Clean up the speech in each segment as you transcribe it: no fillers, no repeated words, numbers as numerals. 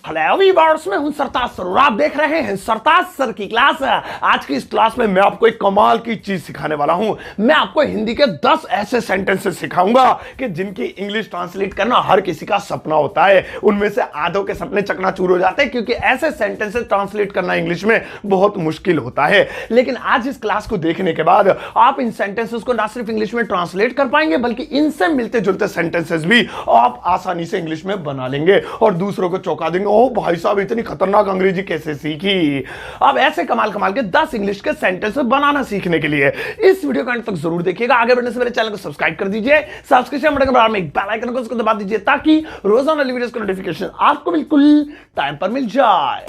Hello viewers, मैं हूं सरताज sir और आप देख रहे हैं सरताज सर की क्लास। आज की इस क्लास में मैं आपको एक कमाल की चीज सिखाने वाला हूं। मैं आपको हिंदी के 10 ऐसे सेंटेंसेस सिखाऊंगा कि जिनकी इंग्लिश ट्रांसलेट करना हर किसी का सपना होता है। उनमें से आधों के सपने चकनाचूर हो जाते हैं क्योंकि ऐसे सेंटेंसेस ट्रांसलेट करना इंग्लिश में बहुत मुश्किल होता है। लेकिन आज इस क्लास को देखने के बाद आप इन सेंटेंसेस को ना सिर्फ इंग्लिश में ट्रांसलेट कर पाएंगे बल्कि इनसे मिलते जुलते सेंटेंसेस भी आप आसानी से इंग्लिश में बना लेंगे और दूसरों को चौंका देंगे। ओह भाई साहब, इतनी खतरनाक अंग्रेजी कैसे सीखी। अब ऐसे कमाल कमाल के 10 इंग्लिश के सेंटेंसेस बनाना सीखने के लिए इस वीडियो को अंत तक जरूर देखिएगा। आगे बढ़ने से मेरे चैनल को सब्सक्राइब कर दीजिए। सब्सक्रिप्शन बटन के बराबर में एक बेल आइकन को उसको दबा दीजिए ताकि रोजाना वीडियोस का नोटिफिकेशन आपको बिल्कुल टाइम पर मिल जाए।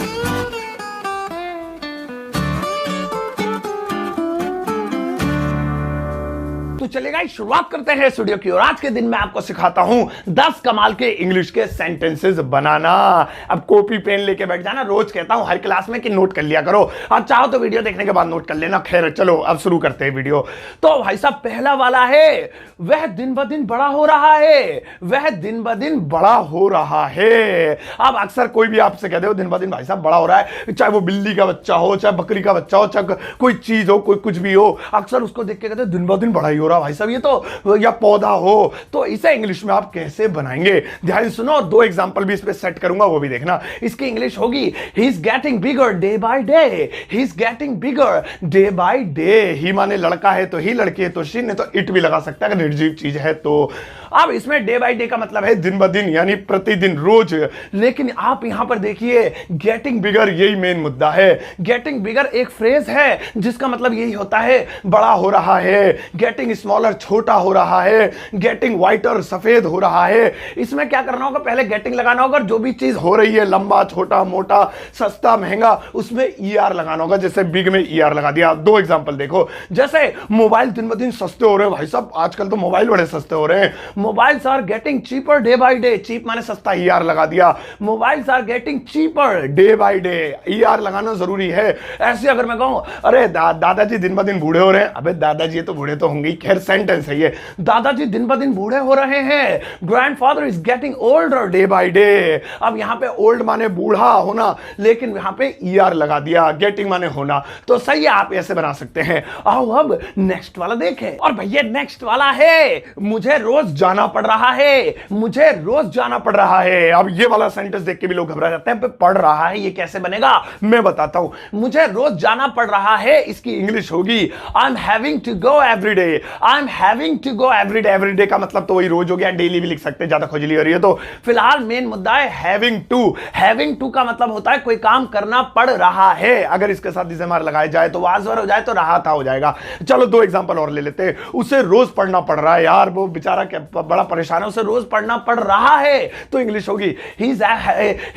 तो चलेगा, शुरुआत करते हैं इस वीडियो की। और आज के दिन मैं आपको सिखाता हूं 10 कमाल के इंग्लिश के सेंटेंसेस बनाना। अब कॉपी पेन लेके बैठ जाना। रोज कहता हूं हर क्लास में कि नोट कर लिया करो, और चाहो तो वीडियो देखने के बाद नोट कर लेना। खैर चलो अब शुरू करते हैं वीडियो। तो भाई साहब, पहला वाला है, वह दिन ब दिन बड़ा हो रहा है। वह दिन ब दिन बड़ा हो रहा है। अब अक्सर कोई भी आपसे कहते हो दिन ब दिन भाई साहब बड़ा हो रहा है, चाहे वो बिल्ली का बच्चा हो, चाहे बकरी का बच्चा हो, चाहे कोई चीज हो, कोई कुछ भी हो, अक्सर उसको देख के कहते हैं दिन ब दिन बड़ा ही हो रहा भाई साहब ये तो, या पौधा हो। तो इसे इंग्लिश में आप कैसे बनाएंगे, ध्यान सुनो। 2 एग्जांपल भी इस पे सेट करूंगा, वो भी देखना। इसकी इंग्लिश होगी he is getting bigger day by day. He is getting bigger day by day. He माने लड़का है तो ही, लड़की है तो शी, नहीं तो इट भी लगा सकता है अगर निर्जीव चीज है तो। अब इसमें डे बाय डे का मतलब है दिन ब दिन, यानी प्रतिदिन, रोज। लेकिन आप यहां पर देखिए गेटिंग बिगर, यही मेन मुद्दा है। गेटिंग बिगर एक फ्रेज है जिसका मतलब यही होता है बड़ा हो रहा है। गेटिंग स्मॉलर, छोटा हो रहा है। गेटिंग वाइटर, सफेद हो रहा है। इसमें क्या करना होगा, पहले गेटिंग लगाना होगा। जो भी चीज हो रही है, लंबा, छोटा, मोटा, सस्ता, महंगा, उसमें ईआर लगाना होगा। जैसे बिग में ईआर लगा दिया। 2 एग्जांपल देखो। जैसे मोबाइल दिन ब दिन सस्ते हो रहे हैं भाई साहब, आजकल तो मोबाइल बड़े सस्ते हो रहे हैं। Mobiles are getting cheaper day by day. Cheap माने सस्ता, ईआर लगा दिया। Mobiles are getting cheaper day by day, er लगाना जरूरी है। ऐसे अगर मैं कहूं अरे दादाजी दिन ब दिन बूढ़े हो रहे हैं, अबे दादाजी तो बूढ़े तो होंगे। खैर सेंटेंस है ये, दादाजी दिन ब दिन बूढ़े हो रहे हैं। Grandfather is getting older day by day. अब यहां पे ओल्ड माने बूढ़ा होना, लेकिन यहां पे ईआर लगा दिया। गेटिंग माने होना, तो सही है, आप ऐसे बना सकते हैं। आओ अब नेक्स्ट वाला देखें। और भैया नेक्स्ट वाला है, मुझे रोज जाना पड़ रहा है। मुझे रोज जाना पड़ रहा है। अब ये वाला सेंटेंस देख के भी लोग घबरा जाते हैं, पढ़ रहा है ये कैसे बनेगा, मैं बताता हूं। मुझे रोज जाना पड़ रहा है, इसकी इंग्लिश होगी I am having to go every day. I am having to go every day. Every day का मतलब तो वही रोज हो गया, डेली भी लिख सकते हैं, ज्यादा खुजली हो रही है तो। फिलहाल मेन मुद्दा है हैविंग टू। हैविंग टू का मतलब होता है कोई काम करना पड़ रहा है। अगर इसके साथ इसे मार लगाया जाए तो वाजवर हो जाए तो रहा था हो जाएगा। चलो 2 एग्जांपल और ले लेते हैं। उसे रोज पढ़ना पड़ रहा है, यार वो बेचारा बड़ा परेशान है, उसे रोज पढ़ना पड़ रहा है, तो इंग्लिश होगी he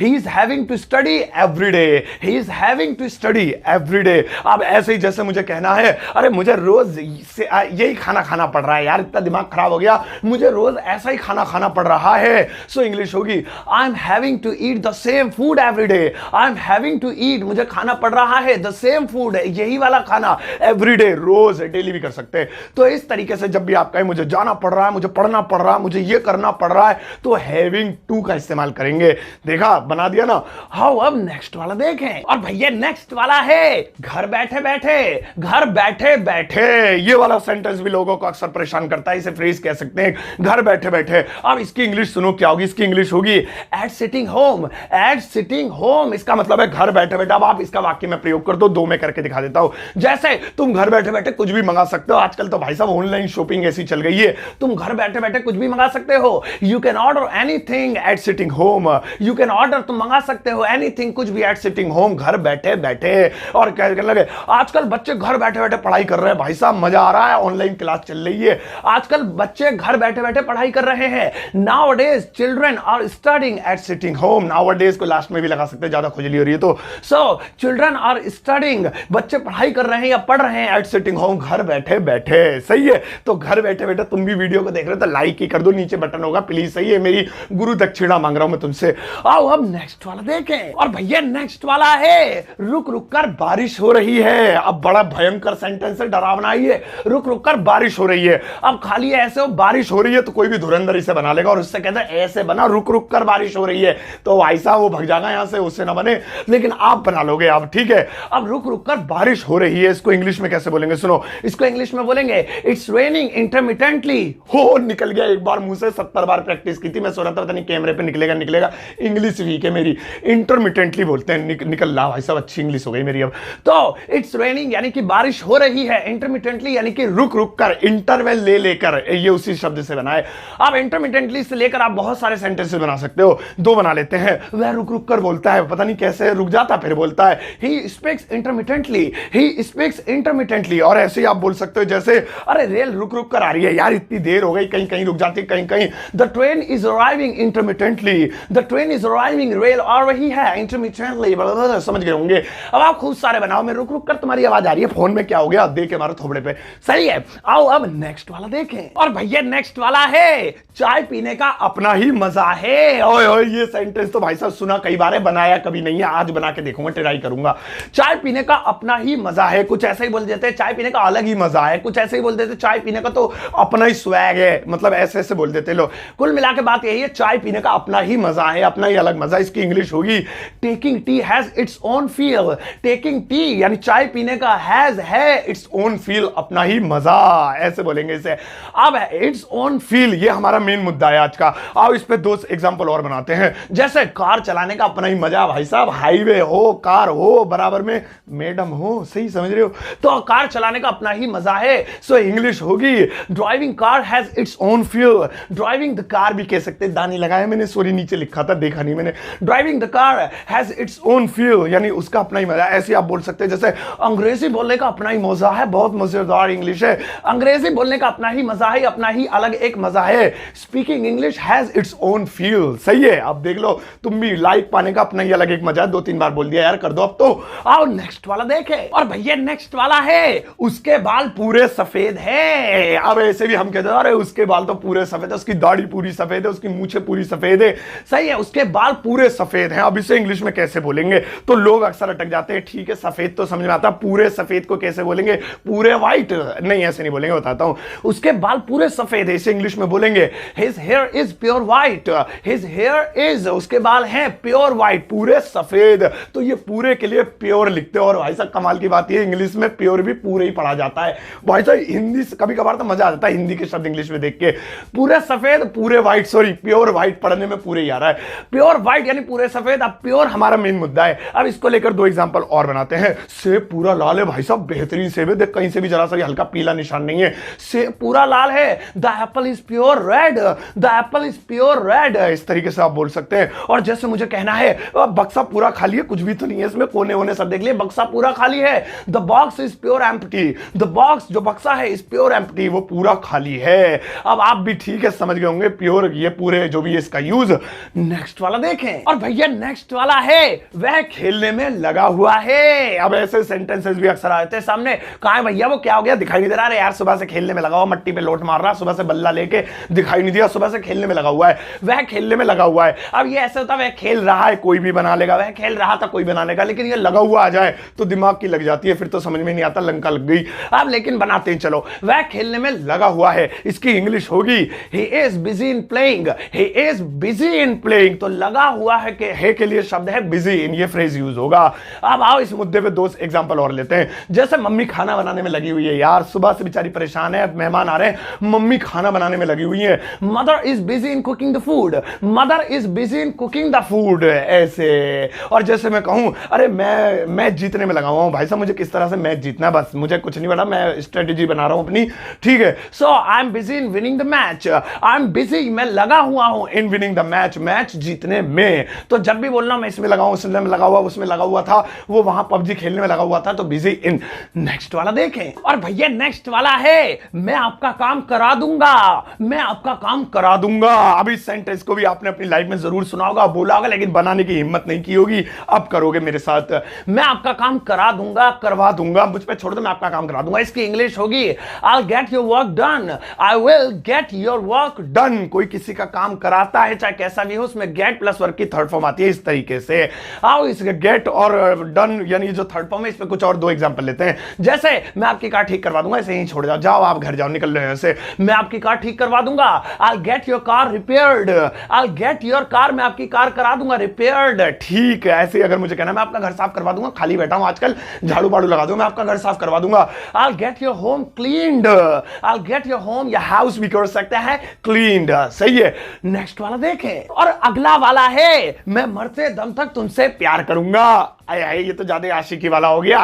is having to study every day. He is having to study every day. अब ऐसे ही जैसे मुझे कहना है अरे मुझे रोज यही खाना खाना पड़ रहा है, यार इतना दिमाग खराब हो गया, मुझे रोज ऐसा ही खाना खाना पड़ रहा है, सो इंग्लिश होगी I am having to eat the same food every day. I am having to eat, मुझे खाना पड़ रहा है, द सेम फूड, यही वाला खाना, एवरी डे, रोज, डेली भी कर सकते हैं। तो इस तरीके से जब भी आप कहें मुझे जाना पड़ रहा है, मुझे पढ़ना पड़ रहा है, मुझे ये करना पड़ रहा है, तो हैविंग टू का इस्तेमाल करेंगे। देखा, बना दिया ना। हाउ अब नेक्स्ट वाला देखें। और भैया नेक्स्ट वाला है घर बैठे बैठे। घर बैठे बैठे, ये वाला सेंटेंस भी लोगों को अक्सर परेशान करता है। इसे फ्रेज कह सकते हैं घर बैठे बैठे। अब इसकी इंग्लिश सुनो क्या होगी। इसकी इंग्लिश होगी at sitting home. At sitting home, इसका मतलब है घर बैठे बैठे। अब आप इसका वाक्य में प्रयोग कर दो, 2 में करके दिखा देता हूं। जैसे तुम घर बैठे बैठे कुछ भी मंगा सकते हो। आजकल तो भाई साहब ऑनलाइन शॉपिंग ऐसी चल गई है, तुम घर बैठे बैठे कुछ भी मंगा सकते हो। You can order anything at sitting home. You can order, तुम मंगा सकते हो एनीथिंग, कुछ भी, एट सिटिंग होम, घर बैठे बैठे। और कहने लगे आजकल बच्चे घर बैठे बैठे पढ़ाई कर रहे हैं भाई साहब, मजा आ रहा है, ऑनलाइन क्लास चल रही है, आजकल बच्चे घर बैठे बैठे पढ़ाई कर रहे हैं। Nowadays children are studying at sitting home. Nowadays को लास्ट में भी लगा सकते हैं, ज्यादा खुजली हो रही है तो। सो चिल्ड्रन आर स्टडीइंग, बच्चे पढ़ाई कर रहे हैं या पढ़ रहे हैं एट सिटिंग होम, घर बैठे बैठे। सही है, तो घर बैठे बैठे तुम भी वीडियो को देख रहे हो तो लाइक लाइक ही कर दो, नीचे बटन होगा प्लीज, सही है, मेरी गुरु दक्षिणा मांग रहा हूं मैं तुमसे। आओ अब नेक्स्ट वाला देखें, और भैया नेक्स्ट वाला है रुक रुक कर बारिश हो रही है। अब बड़ा भयंकर सेंटेंस है, डरावना ही है, रुक रुक कर बारिश हो रही है। अब खाली ऐसे हो बारिश हो रही है तो कोई भी धुरंधर इसे बना लेगा और उससे कहते हैं ऐसे बना रुक रुक कर बारिश हो रही है, तो ऐसा वो भग जाएगा यहां से, उससे ना बने, लेकिन आप बना लोगे अब, ठीक है। अब रुक रुक कर बारिश हो रही है, इसको इंग्लिश में कैसे बोलेंगे सुनो, इसको इंग्लिश में बोलेंगे इट्स रेनिंग इंटरमिटेंटली। हो निकल गया एक बार मुंह से, 70 बार प्रैक्टिस की थी, मैं सोच रहा था पता नहीं कैमरे पे निकलेगा, इंग्लिश वीक है मेरी, इंटरमिटेंटली बोलते हैं, निकल रहा भाई साहब, अच्छी इंग्लिश हो गई मेरी अब। तो इट्स रेनिंग यानी कि बारिश हो रही है, इंटरमिटेंटली यानी कि रुक रुक कर, इंटरवल ले लेकर, ये उसी शब्द से बना है। अब इंटरमिटेंटली से लेकर आप बहुत सारे सेंटेंसेस बना सकते हो, दो बना लेते हैं। वह रुक रुक कर बोलता है, पता नहीं कैसे रुक जाता फिर बोलता है, he speaks intermittently, he speaks intermittently. और ऐसे ही आप बोल सकते हो जैसे अरे रेल रुक रुक कर आ रही है यार, इतनी देर हो गई, कहीं कहीं रुक जाती है, कहीं कहीं। The train is arriving intermittently, the train is arriving, rail आ रही है इंटरमिटेंटली, समझ गए होंगे। अब आप खूब सारे बनाओ, मैं रुक रुक कर, तुम्हारी आवाज आ रही है फोन में, क्या हो गया देख के मारो थोबड़े पे, सही है। आओ अब नेक्स्ट वाला देखें, और भैया नेक्स्ट वाला है चाय पीने का अपना ही मजा है। ओए ओए ये सेंटेंस तो भाई साहब सुना कई बार है, बनाया कभी नहीं है, आज बना के देखूंगा, ट्राई करूंगा। चाय पीने का अपना ही मजा है, कुछ ऐसे ही बोल देते हैं चाय पीने का अलग ही मजा है, कुछ ऐसे ही बोल देते चाय पीने का तो अपना ही स्वैग है, मतलब ऐसे ऐसे बोल देते लोग। कुल मिला के बात यही है, चाय पीने का अपना ही मजा है, अपना ही अलग मजा। इसकी इंग्लिश होगी taking tea has its own feel. Taking tea यानी चाय पीने का हैज है इट्स ओन फील, अपना ही मजा, ऐसे बोलेंगे इसे। अब इट्स ओन फील ये हमारा मेन मुद्दा है आज का। आओ इस पे दो एग्जांपल और बनाते हैं, जैसे कार चलाने का अपना ही मजा भाई साहब, हाईवे हो, कार हो, बराबर में मैडम हो, सही समझ रहे हो, तो कार चलाने का अपना ही मजा है। सो इंग्लिश होगी driving car has its own feel. Driving the car भी कह सकते हैं, दानी लगाया मैंने, सॉरी नीचे लिखा था देखा नहीं मैंने। Driving the car has its own feel यानी उसका अपना ही मजा। ऐसे आप बोल सकते हैं जैसे अंग्रेजी बोलने का अपना ही मजा है, बहुत मजेदार इंग्लिश है, अंग्रेजी बोलने का अपना ही मजा है, अपना ही अलग एक मजा है। Speaking English has its own feel, सही है। अब देख लो तुम भी लाइक पाने का अपना ही अलग एक मजा है, 2-3 बार बोल दिया यार, कर दो अब तो। आओ नेक्स्ट वाला देखें, और भैया नेक्स्ट वाला है उसके बाल पूरे सफेद है। अब ऐसे भी हम कहते हैं अरे उसके बाल तो पूरे सफेद है, उसकी दाढ़ी पूरी सफेद है, उसकी मूछें पूरी सफेद है, सही है, उसके बाल पूरे सफेद हैं। अब इसे इंग्लिश में कैसे बोलेंगे, तो लोग अक्सर अटक जाते हैं, ठीक है सफेद तो समझ में आता, पूरे सफेद को कैसे बोलेंगे, पूरे व्हाइट नहीं, ऐसे नहीं बोलेंगे, बताता हूं। उसके बाल पूरे सफेद है, इसे इंग्लिश में बोलेंगे his here is pure white. His here is, उसके बाल हैं प्योर व्हाइट, पूरे सफेद, तो ये पूरे के लिए प्योर लिखते हैं। और भाई साहब कमाल की बात ये इंग्लिश में प्योर भी पूरे ही पढ़ा जाता है भाई साहब, हिंदी कभी कभार तो मजा आ जाता है हिंदी के शब्द इंग्लिश में देख के, पूरे सफेद पूरे व्हाइट, सॉरी प्योर व्हाइट पढ़ने में पूरे ही आ रहा है, प्योर व्हाइट यानी पूरे सफेद। अब प्योर हमारा मेन मुद्दा है, अब इसको लेकर दो एग्जांपल और बनाते हैं। सेब पूरा लाल है भाई साहब, बेहतरीन सेब है, देख कहीं से भी जरा सा भी हल्का पीला निशान नहीं है, सेब पूरा लाल है। The Apple is pure red, the Apple is pure red, इस तरीके से आप बोल सकते हैं। और जैसे मुझे कहना है बक्सा पूरा खाली है, कुछ भी तो नहीं है इसमें, कोने होने सब देख लिए, बक्सा पूरा खाली है। The box is pure empty, the box जो बक्सा है इज प्योर एम्प्टी, वो पूरा खाली है। अब आप भी ठीक है समझ गए होंगे प्योर ये पूरे जो भी है इसका यूज। नेक्स्ट वाला देखें, और भैया नेक्स्ट वाला है वह खेलने में लगा हुआ है। अब ऐसे सेंटेंसेस भी अक्सर आते हैं सामने, कहां है भैया वो, क्या हो गया दिखाई नहीं दे रहा, यार सुबह से खेलने में लगा हुआ, मट्टी पे लोट मार रहा, सुबह से बल्ला लेके दिखाई नहीं दिया, सुबह से खेलने में लगा हुआ है, वह खेलने में लगा हुआ है। अब ये ऐसे होता है वह खेल रहा है कोई भी बना लेगा, वह खेल रहा था कोई बना लेगा, लेकिन ये लगा हुआ आ जाए तो दिमाग की लग जाती है, फिर तो समझ में नहीं आता, लंका लग गई। अब लेकिन बनाते हैं चलो, वह खेलने में लगा हुआ है, इसकी इंग्लिश होगी he is busy in playing, he is busy in playing। तो लगा हुआ है के लिए शब्द है busy in, ये फ्रेज यूज होगा। अब आओ इस मुद्दे पे दो एग्जांपल और लेते हैं, जैसे मम्मी खाना बनाने में लगी हुई है, यार सुबह से बेचारी परेशान है, मेहमान आ रहे हैं, मम्मी खाना बनाने में लगी हुई है। Mother is busy in cooking the food, mother is busy in cooking the food, ऐसे। और जैसे मैं कहूं अरे मैं मैच जीतने में लगा हुआ हूं भाई साहब, मुझे किस तरह से मैच जीतना है, बस मुझे कुछ नहीं पता, मैं स्ट्रेटेजी बना रहा हूं अपनी, ठीक है। So I am busy in winning the match, I am busy, मैं लगा हुआ हूं in winning the match, match जीतने में। तो जब भी बोलना मैं इसमें लगा हूं, उसमें लगा हुआ, उसमें लगा हुआ था, वो वहां पबजी खेलने में लगा हुआ था, तो बिजी इन। नेक्स्ट वाला देखें, और भैया नेक्स्ट वाला है मैं आपका काम करा दूंगा, मैं आपका काम करा दूंगा। अब इस सेंटेंस को भी आपने अपनी लाइफ में जरूर सुना होगा, बोला होगा, लेकिन बनाने की हिम्मत नहीं की होगी, अब करोगे मेरे साथ। मैं आपका काम करा दूंगा, करवा दूंगा, मुझ पे छोड़ दो, मैं आपका काम करा दूंगा। इसकी इंग्लिश होगी I'll get your work done, I will get get your work done, कोई किसी का काम कराता है चाहे कैसा भी हो, उसमें गेट प्लस वर्क की थर्ड फॉर्म आती है इस तरीके से। आओ इसके गेट और डन यानी जो थर्ड फॉर्म है, इस पे कुछ और दो एग्जांपल लेते हैं। जैसे मैं आपकी कार ठीक करवा दूंगा, ऐसे ही छोड़ जाओ, जाओ आप घर जाओ, निकल रहे हो ऐसे, मैं आपकी कार ठीक करवा दूंगा, I get your car repaired, I get your car, मैं आपकी कार करा दूंगा रिपेयर्ड। ठीक है, ऐसे अगर मुझे कहना मैं आपका घर साफ करवा दूंगा, खाली बैठा हूं आजकल, झाड़ू बाड़ू लगा दो, मैं आपका घर साफ करवा दूंगा, I get your home cleaned, I get your home या हाउस भी कर सकता है क्लीन्ड। सही है। नेक्स्ट वाला देखें, और अगला वाला है मैं मरते दम तक तुमसे प्यार करूंगा। आए ये तो ज्यादा आशिकी वाला हो गया।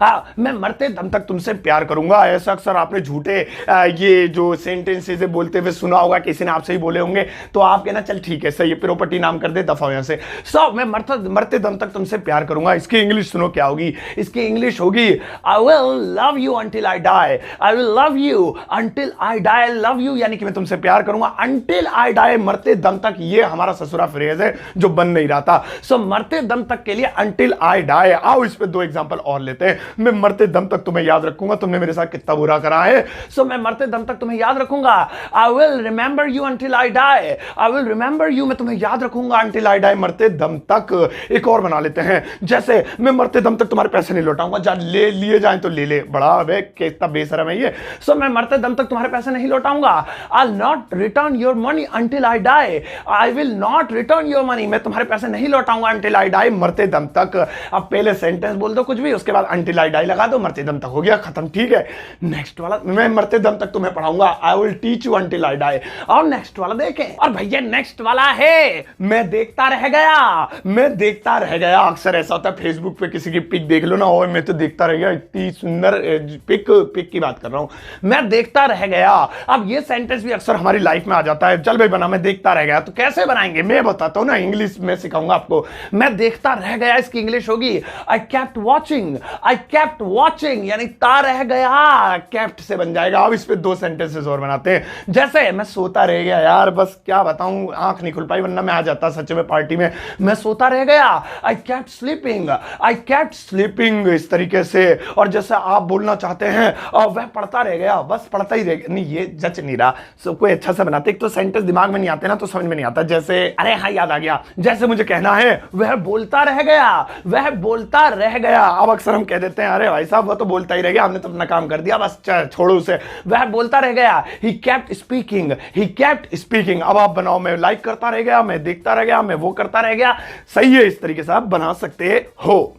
हाँ, मैं मरते दम तक तुमसे प्यार करूंगा। ऐसा अक्सर आपने झूठे ये जो सेंटेंसेस बोलते हुए सुना होगा, किसी ने आपसे ही बोले होंगे, तो आप कहना चल ठीक है सही है, प्रॉपर्टी नाम कर दे, दफा यहां से। सो मैं मरते दम तक तुमसे प्यार करूंगा, इसकी इंग्लिश सुनो क्या होगी। इसकी इंग्लिश होगी I will love you until I die, I will love you until I die. Love you यानी कि मैं तुमसे प्यार करूंगा अंटिल आई डाई, मरते दम तक। ये हमारा ससुरा फ्रेज है जो बन नहीं रहा था। सो मरते दम तक के लिए टिल आई डाई। आओ इस पे दो एग्जांपल और लेते हैं। मैं मरते दम तक तुम्हें याद रखूंगा, तुमने मेरे साथ कितना बुरा करा है, सो मैं मरते दम तक तुम्हें याद रखूंगा। I will remember you until I die, I will remember you, मैं तुम्हें याद रखूंगा अंटिल आई डाई, मरते दम तक। एक और बना लेते हैं, जैसे मैं मरते दम तक तुम्हारे पैसे नहीं लौटाऊंगा, जा ले लिए जाए तो ले ले, बड़ा वे कितना बेशरम है ये। सो मैं मरते दम तक तुम्हारे पैसे नहीं लौटाऊंगा। I will not return your money until I die, I will not return your money, मैं तुम्हारे पैसे नहीं लौटाऊंगा अंटिल आई डाई, मरते दम तक। अब पहले सेंटेंस बोल दो कुछ भी, उसके बाद अंटिल आई डाई लगा दो, मरते दम तक, हो गया खत्म। ठीक है। नेक्स्ट वाला, मैं मरते दम तक तुम्हें पढ़ाऊंगा, I will teach you until I die. और नेक्स्ट वाला देखें, और भैया नेक्स्ट वाला है मैं देखता रह गया, मैं देखता रह गया। अक्सर ऐसा होता है फेसबुक पे किसी की पिक देख लो ना, और मैं तो देखता रह गया, इतनी सुंदर पिक की बात कर रहा हूं, मैं देखता रह गया। अब ये सेंटेंस भी अक्सर हमारी लाइफ में आ जाता है, चल भाई बना मैं देखता रह गया, तो कैसे बनाएंगे मैं बताता हूं ना, इंग्लिश में सिखाऊंगा आपको। मैं देखता रह गया, इसकी इंग्लिश होगी I kept watching, I kept watching यानी ता रह गया, केप्ट से बन जाएगा। अब इस पे दो सेंटेंसेस और बनाते हैं। जैसे मैं सोता रह गया यार, बस क्या बताऊं, आंख नहीं खुल पाई वरना मैं आ जाता सच में पार्टी में। मैं सोता रह गया, I kept sleeping, I kept sleeping, इस तरीके से। और जैसे आप बोलना चाहते हैं वह पढ़ता रह गया, बस पढ़ता ही रह गया, नहीं ये जच नहीं रहा। सो कोई अच्छा सा बनाते, एक तो सेंटेंस दिमाग में नहीं आते ना तो समझ में नहीं आता। जैसे अरे हाँ याद आ गया, जैसे मुझे कहना है वह बोलता रह गया, वह बोलता रह गया। अब अक्सर हम कह देते हैं अरे भाई साहब वो तो बोलता ही रह गया, हमने तो अपना काम कर दिया, बस छोड़ो उसे। वह बोलता रह गया, he kept speaking, he kept speaking. अब आप बनाओ मैं लाइक करता रह गया, मैं देखता रह गया, मैं वो करता रह गया। सही है, इस तरीके से आप बना सकते हो।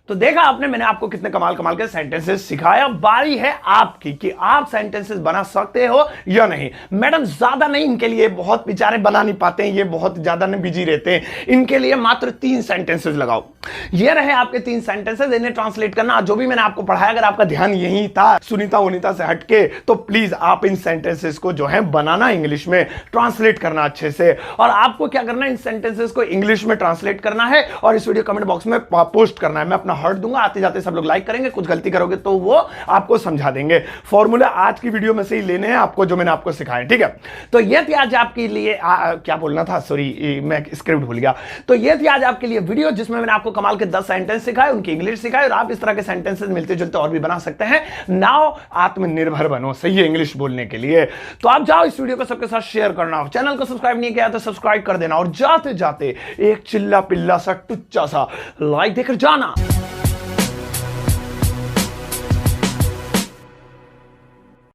तो देखा आपने, मैंने आपको कितने कमाल कमाल के सेंटेंसेस सिखाया। बारी है आपकी कि आप सेंटेंसेस बना सकते हो या नहीं। मैडम ज्यादा नहीं, इनके लिए बहुत बेचारे बना नहीं पाते हैं, ये बहुत ज्यादा नहीं बिजी रहते हैं, इनके लिए मात्र 3 सेंटेंसेस लगाओ। ये रहे आपके 3 सेंटेंसेस, इन्हें ट्रांसलेट करना। जो भी मैंने आपको पढ़ाया अगर आपका ध्यान यही था सुनीता वनीता से हटके, तो प्लीज आप इन सेंटेंसेस को जो है बनाना इंग्लिश में, ट्रांसलेट करना अच्छे से। और आपको क्या करना है, इन सेंटेंसेस को इंग्लिश में ट्रांसलेट करना है और इस वीडियो कमेंट बॉक्स में पोस्ट करना है। मैं अपना हर्ट दूंगा, आते जाते सब लोग लाइक करेंगे, कुछ गलती करोगे तो वो आपको समझा देंगे। फॉर्मूला आज की वीडियो में से ही लेने हैं आपको, जो मैंने आपको सिखाया। ठीक है, तो ये थी आज आपके लिए क्या बोलना था, सॉरी मैं स्क्रिप्ट भूल गया। तो ये थी आज आपके लिए वीडियो जिसमें मैंने आपको कमाल के 10 सेंटेंस सिखाए, उनकी इंग्लिश सिखाई, और आप इस तरह के सेंटेंसेस मिलते जुलते और भी बना सकते हैं। नाउ आत्मनिर्भर बनो, सही है इंग्लिश बोलने के लिए। तो आप जाओ इस वीडियो को सबके साथ शेयर करना, चैनल को सब्सक्राइब नहीं किया तो सब्सक्राइब कर देना, और जाते जाते एक चिल्ला पिल्ला सा टुच्चा सा लाइक देकर जाना।